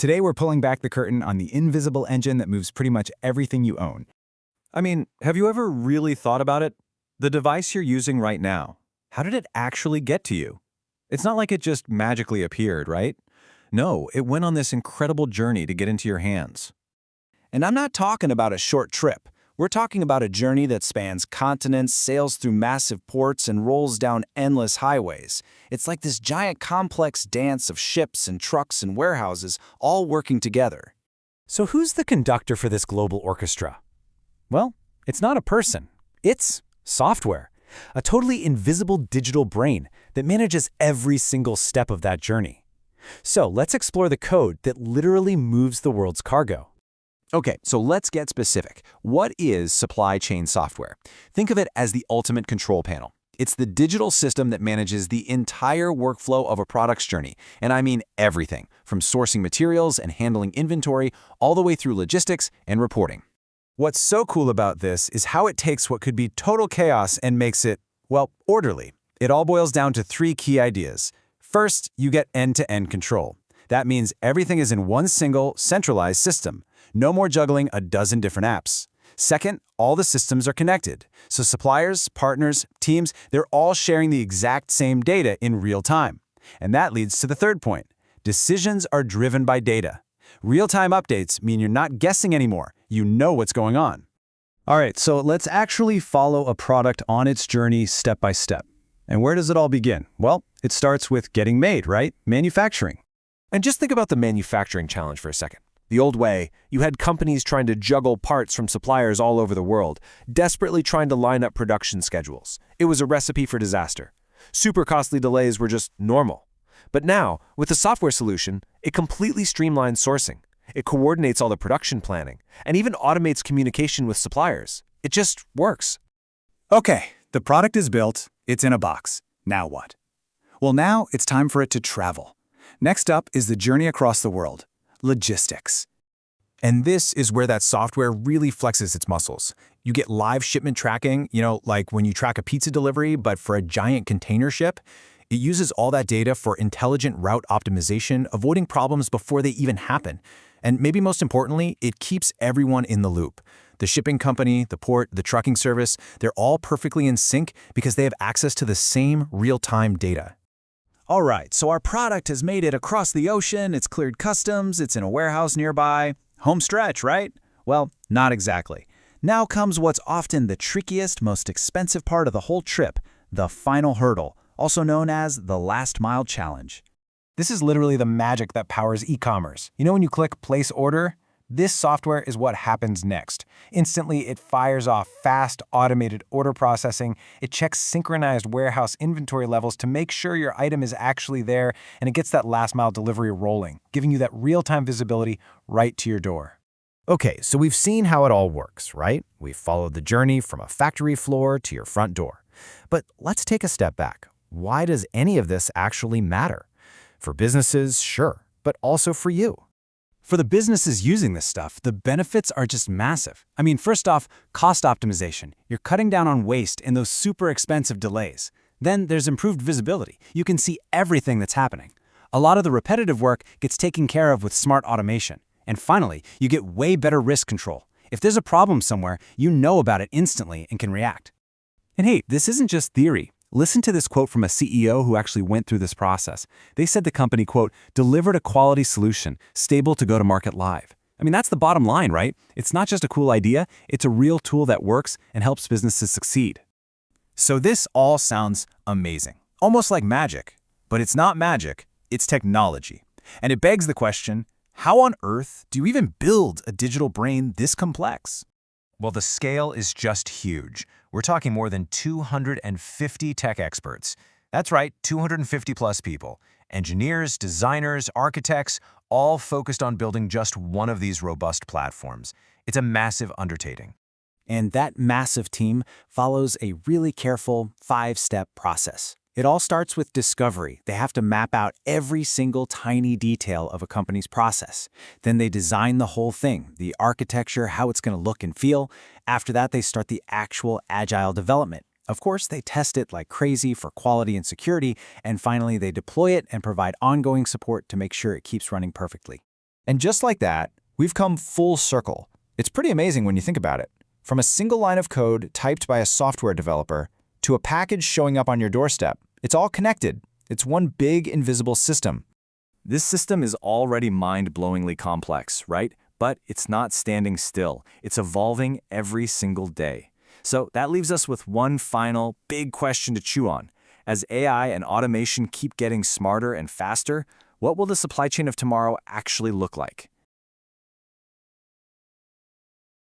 Today we're pulling back the curtain on the invisible engine that moves pretty much everything you own. I mean, have you ever really thought about it? The device you're using right now, how did it actually get to you? It's not like it just magically appeared, right? No, it went on this incredible journey to get into your hands. And I'm not talking about a short trip. We're talking about a journey that spans continents, sails through massive ports, and rolls down endless highways. It's like this giant complex dance of ships and trucks and warehouses all working together. So who's the conductor for this global orchestra? Well, it's not a person. It's software, a totally invisible digital brain that manages every single step of that journey. So let's explore the code that literally moves the world's cargo. Okay, so let's get specific. What is supply chain software? Think of it as the ultimate control panel. It's the digital system that manages the entire workflow of a product's journey, and I mean everything, from sourcing materials and handling inventory all the way through logistics and reporting. What's so cool about this is how it takes what could be total chaos and makes it, well, orderly. It all boils down to three key ideas. First, you get end-to-end control. That means everything is in one single, centralized system. No more juggling a dozen different apps. Second, all the systems are connected. So suppliers, partners, teams, they're all sharing the exact same data in real time. And that leads to the third point. Decisions are driven by data. Real-time updates mean you're not guessing anymore. You know what's going on. All right, so let's actually follow a product on its journey step by step. And where does it all begin? Well, it starts with getting made, right? Manufacturing. And just think about the manufacturing challenge for a second. The old way, you had companies trying to juggle parts from suppliers all over the world, desperately trying to line up production schedules. It was a recipe for disaster. Super costly delays were just normal. But now, with the software solution, it completely streamlines sourcing. It coordinates all the production planning, and even automates communication with suppliers. It just works. Okay, the product is built, it's in a box. Now what? Well, now it's time for it to travel. Next up is the journey across the world. Logistics. And this is where that software really flexes its muscles. You get live shipment tracking, like when you track a pizza delivery, but for a giant container ship. It uses all that data for intelligent route optimization, avoiding problems before they even happen. And maybe most importantly, it keeps everyone in the loop. The shipping company, the port, the trucking service, they're all perfectly in sync because they have access to the same real-time data. All right, so our product has made it across the ocean, it's cleared customs, it's in a warehouse nearby. Home stretch, right? Well, not exactly. Now comes what's often the trickiest, most expensive part of the whole trip, the final hurdle, also known as the last mile challenge. This is literally the magic that powers e-commerce. When you click Place Order? This software is what happens next. Instantly, it fires off fast, automated order processing. It checks synchronized warehouse inventory levels to make sure your item is actually there, and it gets that last-mile delivery rolling, giving you that real-time visibility right to your door. Okay, so we've seen how it all works, right? We've followed the journey from a factory floor to your front door. But let's take a step back. Why does any of this actually matter? For businesses, sure, but also for you. For the businesses using this stuff, the benefits are just massive. First off, cost optimization. You're cutting down on waste and those super expensive delays. Then there's improved visibility. You can see everything that's happening. A lot of the repetitive work gets taken care of with smart automation. And finally, you get way better risk control. If there's a problem somewhere, you know about it instantly and can react. And hey, this isn't just theory. Listen to this quote from a CEO who actually went through this process. They said the company, quote, delivered a quality solution, stable to go to market live. That's the bottom line, right? It's not just a cool idea, it's a real tool that works and helps businesses succeed. So this all sounds amazing, almost like magic. But it's not magic, it's technology. And it begs the question, how on earth do you even build a digital brain this complex? Well, the scale is just huge. We're talking more than 250 tech experts. That's right, 250 plus people. Engineers, designers, architects, all focused on building just one of these robust platforms. It's a massive undertaking. And that massive team follows a really careful 5-step process. It all starts with discovery. They have to map out every single tiny detail of a company's process. Then they design the whole thing, the architecture, how it's going to look and feel. After that, they start the actual agile development. Of course, they test it like crazy for quality and security, and finally they deploy it and provide ongoing support to make sure it keeps running perfectly. And just like that, we've come full circle. It's pretty amazing when you think about it. From a single line of code typed by a software developer to a package showing up on your doorstep, it's all connected. It's one big invisible system. This system is already mind-blowingly complex, right? But it's not standing still. It's evolving every single day. So that leaves us with one final big question to chew on. As AI and automation keep getting smarter and faster, what will the supply chain of tomorrow actually look like?